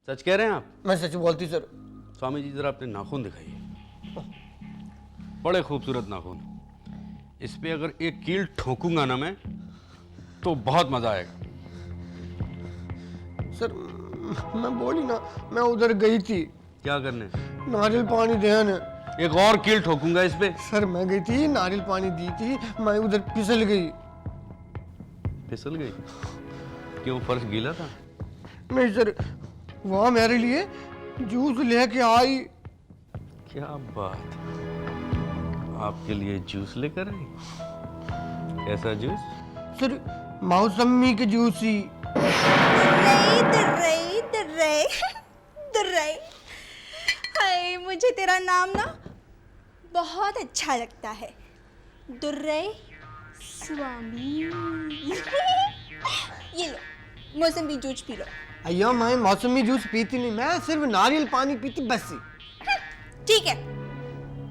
सच कह रहे हैं आप? मैं सच बोलती सर। स्वामी जी जरा अपने नाखून दिखाइए। बड़े खूबसूरत नाखून। इस पे अगर एक कील ठोकूंगा ना मैं तो बहुत मजा आएगा। सर मैं बोली ना, मैं उधर गई थी क्या करने? नारियल पानी देने। एक और कील ठोकूंगा इस पे। सर मैं गई थी, नारियल पानी दी थी, मैं उधर फिसल गई। फिसल गई? क्यों, फर्श गीला था? नहीं सर, वहाँ मेरे लिए जूस लेके आई। क्या बात, आपके लिए जूस लेकर आई? कैसा जूस? सर मौसमी के जूस ही। दुर्रे हाय, मुझे तेरा नाम ना बहुत अच्छा लगता है, दुर्रे स्वामी। ये लो, मौसमी जूस पी लो। अय्या मैं मौसमी जूस पीती नहीं, मैं सिर्फ नारियल पानी पीती बस ही। ठीक है,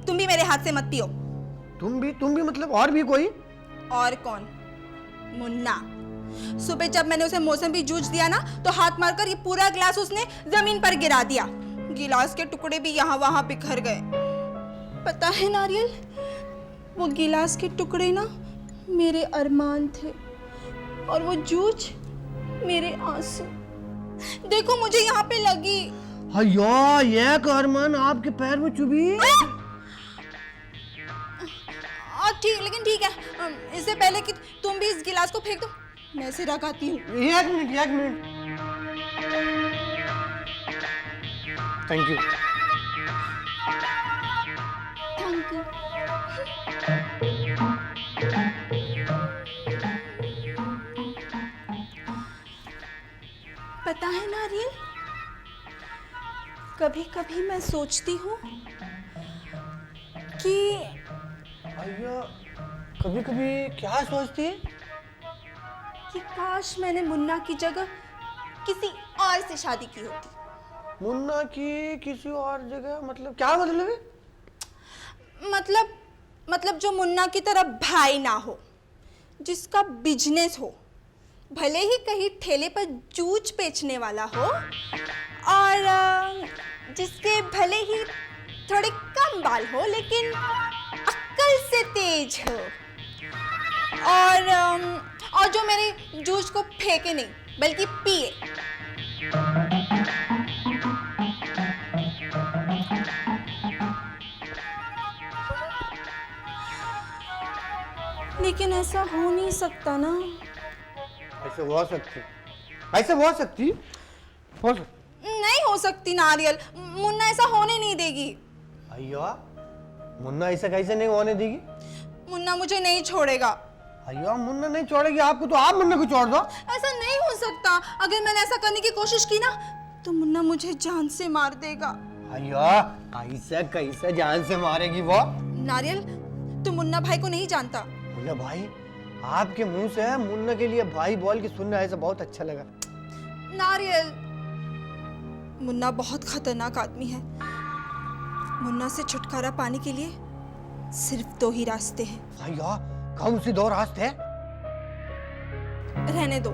तुम भी मेरे हाथ से मत पियो। तुम भी मतलब और भी कोई? और कौन? मुन्ना। सुबह जब मैंने उसे मौसमी जूस दिया ना तो हाथ मारकर ये पूरा गिलास उसने जमीन पर गिरा दिया। गिलास के टुकड़े भी यहाँ वहां बिखर गए। पता है नारियल, वो गिलास के टुकड़े ना मेरे अरमान थे और वो जूस मेरे आंसू। देखो मुझे यहाँ पे लगी। अय्या ये अरमान आपके पैर में चुभी। ठीक, लेकिन ठीक है, इससे पहले कि तुम भी इस गिलास को फेंक दो, मैं इसे रखाती हूँ। एक minute. Thank you. Thank you. पता है नारियल, कभी कभी मैं सोचती हूँ कि अय्या कभी क्या सोचती है? कि काश मैंने मुन्ना की जगह किसी और से शादी की होती। मुन्ना की किसी और जगह मतलब क्या मतलब है? मतलब जो मुन्ना की तरह भाई ना हो, जिसका बिजनेस हो, भले ही कहीं ठेले पर जूस बेचने वाला हो, और जिसके भले ही थोड़े कम बाल हो लेकिन अक्ल से तेज हो, और जो मेरे जूस को फेंके नहीं बल्कि पिए। लेकिन ऐसा हो नहीं सकता ना। ऐसे हो सकती नहीं हो सकती नारियल, मुन्ना ऐसा होने नहीं देगी। अय्या मुन्ना ऐसा कैसे नहीं होने देगी? मुन्ना मुझे नहीं छोड़ेगा। अय्या मुन्ना नहीं छोड़ेगी आपको तो आप मुन्ना को छोड़ दो। ऐसा नहीं हो सकता, अगर मैंने ऐसा करने की कोशिश की ना तो मुन्ना मुझे जान से मार देगा। अय्या ऐसा कैसे जान से मारेगी वो? नारियल, तुम मुन्ना भाई को नहीं जानता। मुन्ना भाई? आपके मुंह से मुन्ना के लिए भाई बोल के सुनना ऐसा बहुत अच्छा लगा। नारियल, मुन्ना बहुत खतरनाक आदमी है। मुन्ना से छुटकारा पाने के लिए सिर्फ 2 ही रास्ते हैं। अय्या कौन सी 2 रास्ते हैं? रहने दो,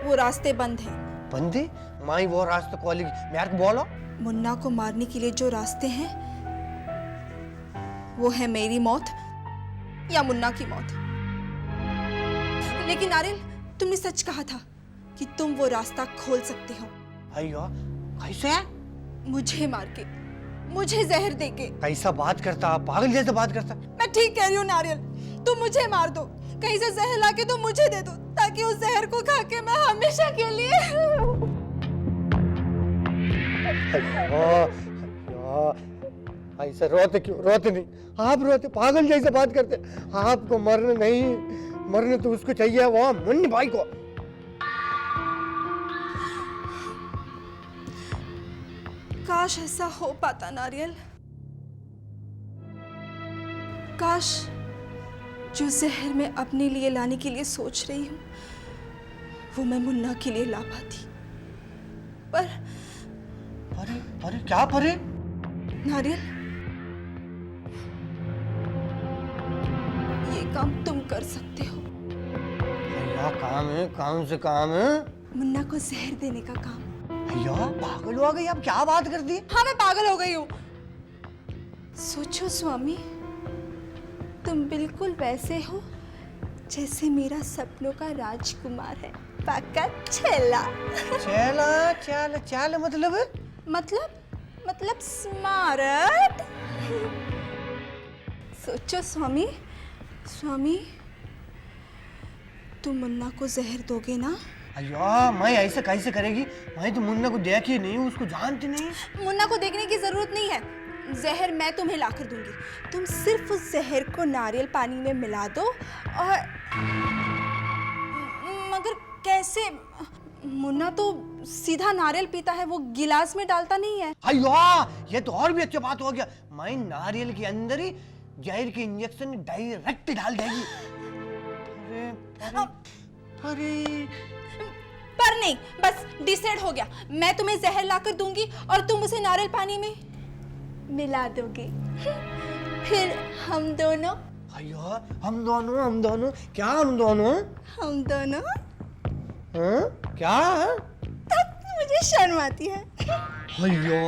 वो रास्ते बंद हैं। बंदी माई वो रास्ते कॉलेज मेरे को बोलो। मुन्ना को मारने के लिए जो रास्ते हैं वो है मेरी मौत या मुन्ना की मौत। लेकिन नारियल, तुमने सच कहा था कि तुम वो रास्ता खोल सकते हो। अय्या कैसे? मुझे मार के, मुझे जहर देके। कैसा बात करता, आप पागल जैसे बात करता। मैं ठीक कह रही हूँ नारियल, तुम मुझे मार दो, कहीं से जहर लाके तुम मुझे दे दो ताकि उस जहर को खा के मैं हमेशा के लिए। ऐसे रोते क्यों? रोते नहीं आप, रोते पागल जैसे बात करते। आपको मरने नहीं, मरने तो उसको चाहिए वो मुन्नी भाई को। काश ऐसा हो पाता नारियल, काश जो जहर मैं अपने लिए लाने के लिए सोच रही हूँ वो मैं मुन्ना के लिए ला पाती। पर अरे क्या परे? नारियल, ये काम तुम कर सकते हो। क्या काम है? कौन से काम है? मुन्ना को जहर देने का काम। यार पागल हो गई, अब क्या बात कर दी? हाँ, मैं पागल हो गई हूँ। सोचो स्वामी, तुम बिल्कुल वैसे हो जैसे मेरा सपनों का राजकुमार है, पक्का छेला। चला चल चल मतलब स्मार्ट। सोचो स्वामी, तुम मुन्ना को जहर दोगे ना? अयो मैं ऐसे कैसे करेगी? मैं तो मुन्ना को देखी नहीं, उसको जानती नहीं। मुन्ना को देखने की जरूरत नहीं है, जहर मैं तुम्हें लाकर दूंगी। तुम सिर्फ उस जहर को नारियल पानी में मिला दो। और मगर कैसे? मुन्ना तो सीधा नारियल पीता है, वो गिलास में डालता नहीं है। अयो ये तो और भी अच्छा बात हो गया, मैं नारियल के अंदर ही जहर की इंजेक्शन डायरेक्ट डाल देगी। अरे पर नहीं, बस डिसाइड हो गया, मैं तुम्हें जहर लाकर दूंगी और तुम उसे नारियल पानी में मिला दोगे। फिर हम दोनों। अयो हम दोनों क्या? हम दोनों हाँ? क्या? तब मुझे शर्म आती है। अयो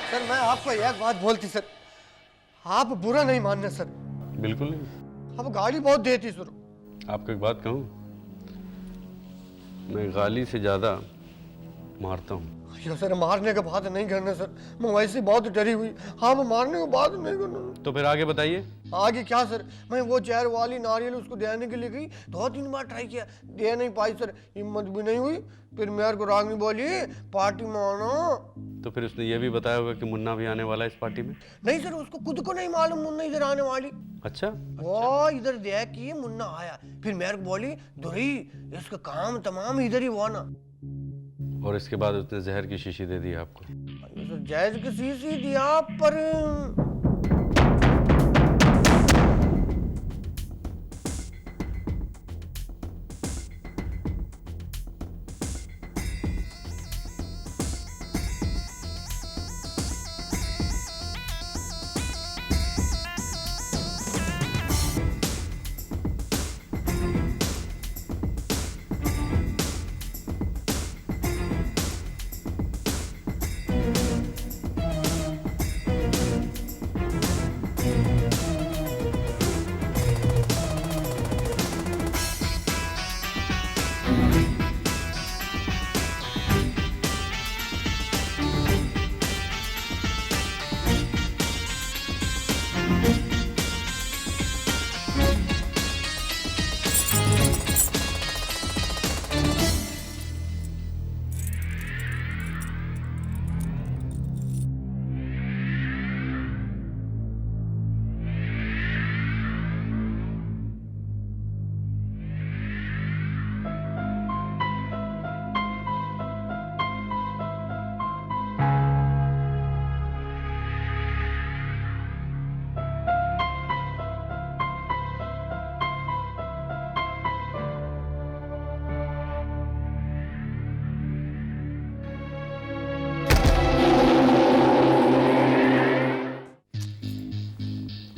सर, मैं आपको एक बात बोलती सर, आप बुरा नहीं मानना सर। बिल्कुल नहीं। आप गाली बहुत देती सर। आपको एक बात कहूँ, मैं गाली से ज़्यादा मारता हूँ। अयो सर, मारने का बात नहीं करना सर, मैं वैसे बहुत डरी हुई। हाँ, मैं मारने का बात नहीं करना। तो फिर आगे बताइए। आगे क्या सर? मैं वो जहर वाली नारियल उसको देने के लिए गई, 2-3 बार ट्राई किया, दे नहीं पाई सर, हिम्मत भी नहीं हुई। फिर मेरे को रागनी बोली पार्टी में आना। तो फिर उसने ये भी बताया होगा कि मुन्ना भी आने वाला है इस पार्टी में? नहीं सर, उसको खुद को नहीं मालूम मुन्ना इधर आने वाली। अच्छा। वो इधर देख कि मुन्ना आया, फिर मेरे को बोली दुरी इसका काम तमाम इधर ही हुआ ना। और इसके बाद उसने जहर की शीशी दे दी आपको? सर जहर की शीशी दिया, पर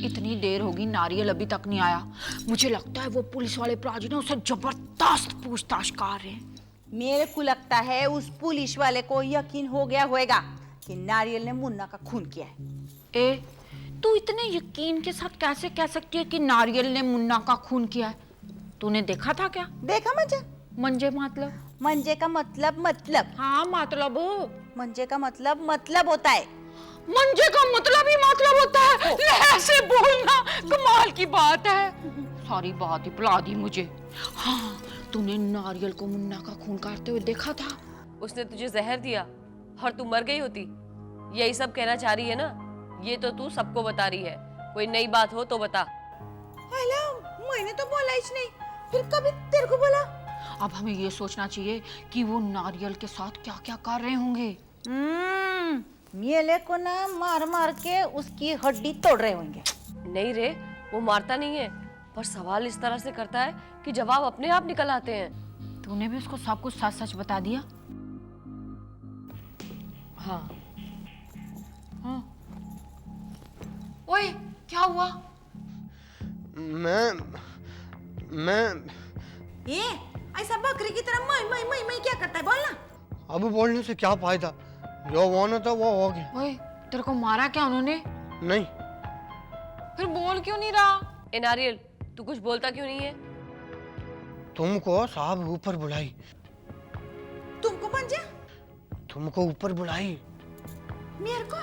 इतनी देर होगी, नारियल अभी तक नहीं आया। मुझे लगता है वो पुलिस वाले प्राजी ने उसे जबरदस्त पूछताछ कर रहे हैं। मेरे को लगता है उस पुलिस वाले को यकीन हो गया होगा कि नारियल ने मुन्ना का खून किया है। ए, तू इतने यकीन के साथ कैसे कह सकती है कि नारियल ने मुन्ना का खून किया है? तूने देखा था क्या? देखा मंजे? मंजे मतलब? मंजे का मतलब हाँ मतलब मंजे का मतलब होता है। मंजे का मतलब ही मतलब होता है। ले ऐसे बोलना कमाल की बात है। सारी बात ही भुला दी मुझे। हाँ, तूने नारियल को मुन्ना का खून करते हुए देखा था? उसने तुझे जहर दिया और तू मर गई होती, यही सब कहना चाह रही है ना? ये तो तू सबको बता रही है, कोई नई बात हो तो बता। मैंने तो बोला ही नहीं, फिर कभी तेरे को बोला? अब हमें ये सोचना चाहिए कि वो नारियल के साथ क्या क्या कर रहे होंगे। मेले को ना मार मार के उसकी हड्डी तोड़ रहे होंगे। नहीं रे, वो मारता नहीं है, पर सवाल इस तरह से करता है कि जवाब अपने आप निकल आते हैं। तूने भी उसको सब कुछ सच सच बता दिया? हाँ। हाँ। ओए, क्या हुआ? मैं ये ऐसा बकरी की तरह मैं क्या करता है, बोलना। अब बोलने से क्या फायदा, जो होना था वो हो गया। ओए, तेरे को मारा क्या उन्होंने? नहीं, फिर बोल क्यों नहीं रहा? ए नारियल, तू कुछ बोलता क्यों नहीं है? तुमको साहब ऊपर बुलाई, तुमको पंजा तुमको ऊपर बुलाई। मेरे को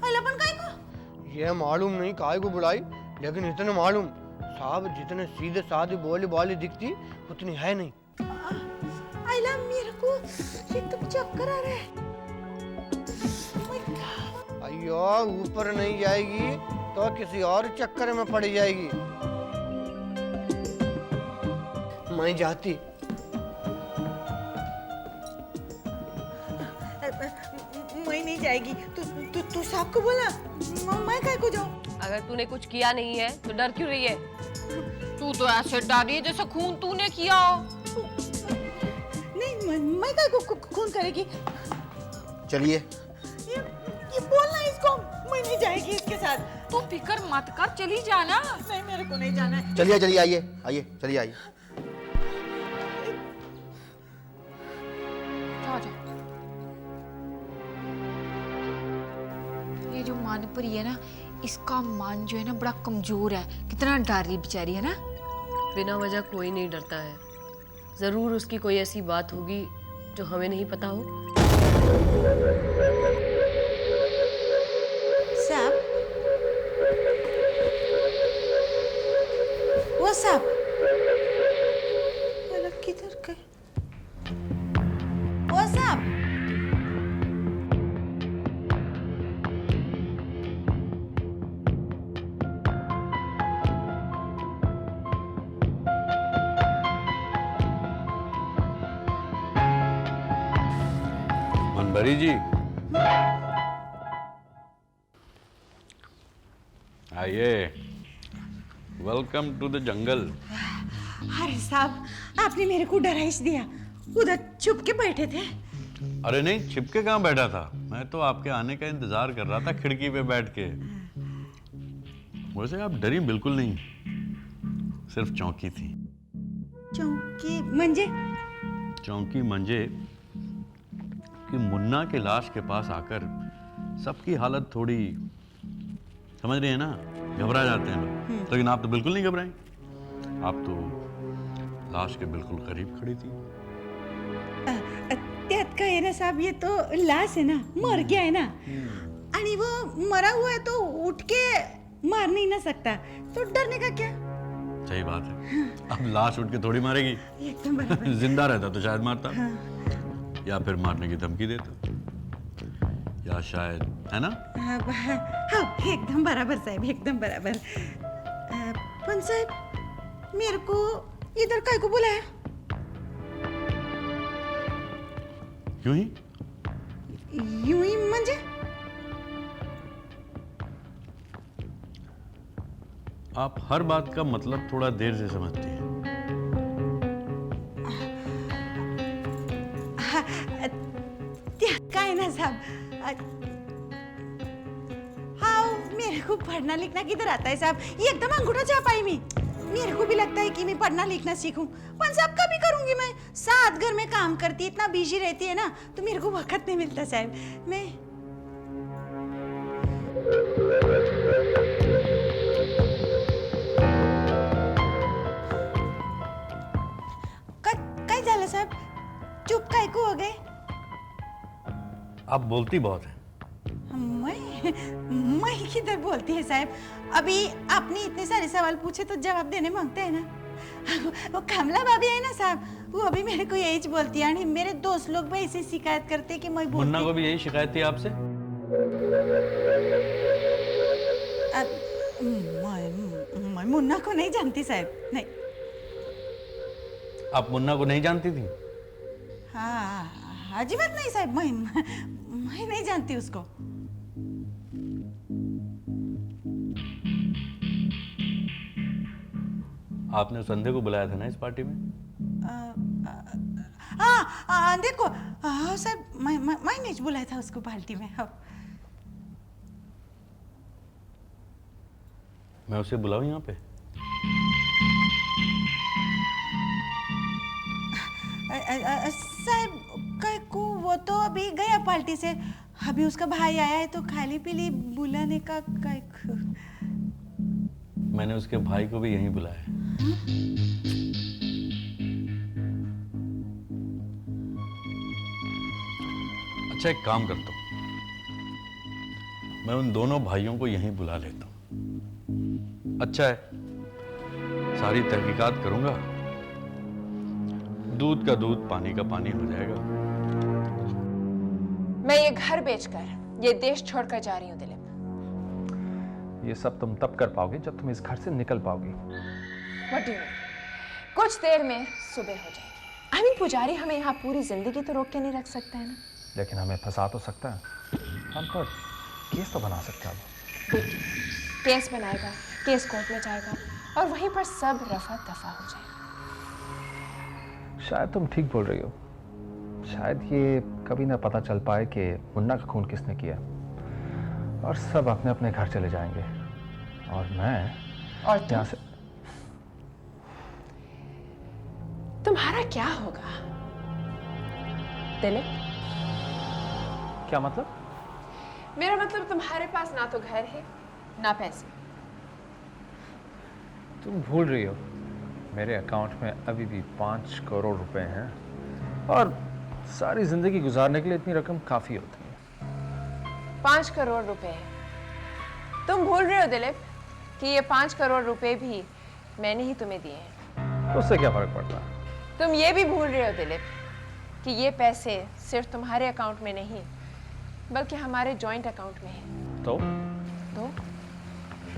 अलापन काय को? ये मालूम नहीं काय को बुलाई, लेकिन इतने मालूम साहब जितने सीधे साधे बोली बाली दिखती उतनी है नहीं। आइला मेरे को एकदम चक्कर आ रहा है। My God. अयो ऊपर नहीं जाएगी तो किसी और चक्कर में पड़ जाएगी। मैं जाती। मैं नहीं जाएगी। तू साहब को बोला, मैं काय को जाऊं? अगर तूने कुछ किया नहीं है तो डर क्यों रही है? तू तो ऐसे डर रही है जैसे खून तूने किया हो। नहीं, मैं काय को खून करेगी? चलिए। ये बोलना इसको, मैं नहीं जाएगी इसके साथ। तू फिक्र मत कर, चली जाना। नहीं, मेरे को नहीं जाना है। चलिए चलिए, आइए आइए, चलिए आइए। जा। ये जो मानपरी है ना, इसका मन जो है ना बड़ा कमजोर है। कितना डर रही बेचारी है ना। बिना वजह कोई नहीं डरता है। जरूर उसकी कोई ऐसी बात होगी जो हमें नहीं पता हो। साहब, वो साहब अलग किधर गए? वो साहब, मनभरी जी, आइए। Welcome to the jungle. अरे साहब, आपने मेरे को डराइश दिया। उधर छुप के बैठे थे। अरे नहीं, छिपके कहाँ बैठा था, मैं तो आपके आने का इंतजार कर रहा था खिड़की पे बैठ के। वैसे आप डरी बिल्कुल नहीं, सिर्फ चौंकी थी। चौकी मंजे? चौंकी मंजे कि मुन्ना के लाश के पास आकर सबकी हालत थोड़ी, समझ रही है ना, घबरा जाते हैं लोग। लेकिन आप तो बिल्कुल नहीं घबराई, आप तो लाश के बिल्कुल करीब खड़ी थी। त्यात काय आहे ना साहब, ये तो लाश है ना, मर गया है ना, आणि वो मरा हुआ है तो उठ के मार नहीं ना सकता, तो डरने का क्या? सही बात है। अब लाश उठ के थोड़ी मारेगी, एकदम बराबर। जिंदा रहता तो शायद मारता, या फिर मारने की धमकी देता, या शायद, है ना? हाँ, एकदम बराबर साहब, एकदम बराबर। पण साहब, मेरे को इधर काय को बुलाया? यूं ही? यूं ही म्हणजे? आप हर बात का मतलब थोड़ा देर से समझती हैं। काय ना साहब, हाँ, मेरे को पढ़ना लिखना किधर आता है साहब? ये एकदम अंगूठा छापा ही मैं। मेरे को भी लगता है कि मैं पढ़ना लिखना सीखूं, पर साहब कभी करूंगी मैं। साथ घर में काम करती, इतना बिजी रहती है ना, तो मेरे को वक्त नहीं मिलता साहब। मैं काय झालं साहब? चुप काय को हो गए? आप बोलती बहुत हैं। मैं किधर बोलती है साहब? अभी आपने इतने सारे सवाल पूछे तो जवाब देने मांगते हैं ना। वो कमला भाभी है ना साहब, वो अभी मेरे को यही बोलती है, मेरे दोस्त लोग भी ऐसे शिकायत करते हैं कि मैं बोलती। मुन्ना को भी यही शिकायत थी आपसे? मैं मुन्ना को नहीं जानती साहब, नहीं। आप मुन्ना को नहीं जानती थी? हाँ, अजीबात नहीं साहब, मैं नहीं जानती उसको। आपने संध्या को बुलाया था ना इस पार्टी में? हाँ, देखो, हाँ सर, मैं नहीं बुलाया था उसको पार्टी में। हाँ। मैं उसे बुलाऊं यहाँ पे? साहब को वो तो अभी गया पार्टी से, अभी उसका भाई आया है तो खाली पीली बुलाने का मैंने उसके भाई को भी यहीं बुलाया है। अच्छा, एक काम करता हूं, मैं उन दोनों भाइयों को यहीं बुला लेता हूं। अच्छा है, सारी तहकीकात करूंगा, दूध का दूध पानी का पानी हो जाएगा। मैं ये घर बेचकर ये देश छोड़कर जा रही हूँ दिलीप। ये सब तुम तब कर पाओगे जब तुम इस घर से निकल पाओगी। What do you mean? कुछ देर में सुबह हो जाएगी। I mean, पुजारी हमें यहाँ पूरी जिंदगी तो रोक के नहीं रख सकता है ना। लेकिन हमें फंसा तो सकता है, हम पर केस तो बना सकता है। केस बनाएगा, केस कोर्ट में जाएगा और वहीं पर सब रफा दफा हो जाएगा। शायद तुम ठीक बोल रही हो, शायद ये कभी ना पता चल पाए कि मुन्ना का खून किसने किया, और सब अपने अपने घर चले जाएंगे और मैं और यहाँ से। तुम्हारा क्या होगा दिलीप? क्या मतलब? मेरा मतलब तुम्हारे पास ना तो घर है ना पैसे। तुम भूल रही हो, मेरे अकाउंट में अभी भी 5 करोड़ रुपए हैं और सारी जिंदगी गुजारने के लिए इतनी रकम काफी होती है। 5 करोड़ रुपए। तुम भूल रहे हो दिलीप कि ये 5 करोड़ रुपए भी मैंने ही तुम्हें दिए हैं। तो उससे क्या फर्क पड़ता है? तुम ये भी भूल रहे हो दिलीप कि ये पैसे सिर्फ तुम्हारे अकाउंट में नहीं बल्कि हमारे जॉइंट अकाउंट में है।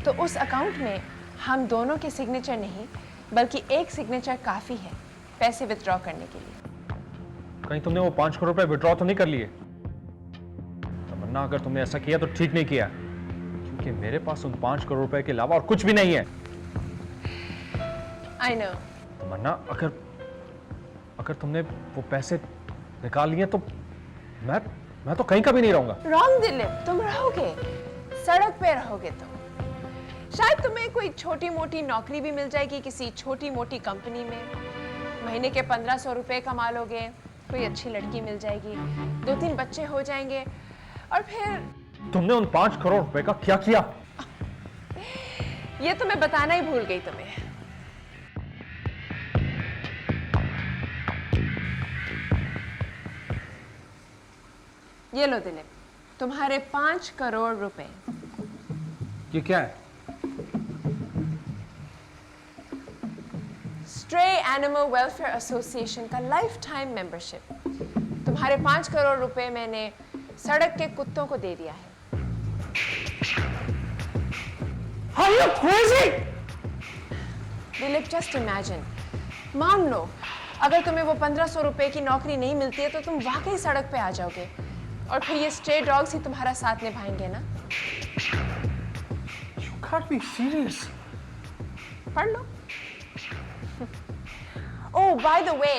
तो उस अकाउंट में हम दोनों के सिग्नेचर नहीं बल्कि एक सिग्नेचर काफी है पैसे विथड्रॉ करने के लिए। कहीं तुमने वो 5 करोड़ रुपए विड्रॉ तो नहीं कर लिए? तमन्ना, अगर तुमने ऐसा किया तो ठीक नहीं किया, क्योंकि मेरे पास उन 5 करोड़ रुपए के अलावा और कुछ भी नहीं है। I know. तमन्ना, अगर तुमने वो पैसे निकाल लिए तो मैं तो कहीं का भी नहीं रहूंगा। रॉन्ग दिलीप, तुम रहोगे, सड़क पे रहोगे तुम। शायद तुम्हें कोई छोटी मोटी नौकरी भी मिल जाएगी किसी छोटी मोटी कंपनी में, महीने के 1500 रुपए कमा लोगे, कोई अच्छी लड़की मिल जाएगी, 2-3 बच्चे हो जाएंगे और फिर। तुमने उन 5 करोड़ रुपए का क्या किया? ये तो मैं बताना ही भूल गई तुम्हें। ये लो दिलीप, तुम्हारे 5 करोड़ रुपए। ये क्या है? स्ट्रे एनिमल वेलफेयर एसोसिएशन का लाइफ टाइम मेंबरशिप। तुम्हारे 5 करोड़ रुपए मैंने सड़क के कुत्तों को दे दिया है। Are you crazy? Dilip, just imagine, मान लो अगर तुम्हें वो 1500 रुपए की नौकरी नहीं मिलती है तो तुम वाकई सड़क पे आ जाओगे और फिर ये स्ट्रे डॉग्स ही तुम्हारा साथ निभाएंगे ना। You can't be serious. पढ़ लो। ओह, बाय द वे,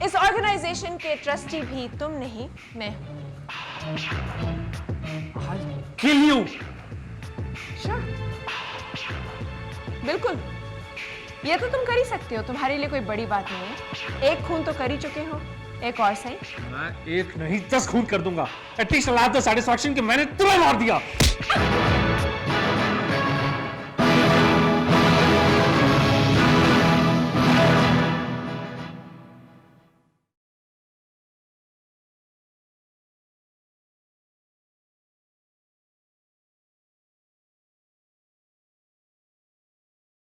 इस ऑर्गेनाइजेशन के ट्रस्टी भी तुम नहीं, मैं हूं। Kill you. Sure. बिल्कुल, ये तो तुम कर ही सकते हो, तुम्हारे लिए कोई बड़ी बात नहीं है। एक खून तो कर ही चुके हो, एक और सही। मैं एक नहीं 10 खून कर दूंगा। At least I'll have the satisfaction कि मैंने तुम्हें मार दिया।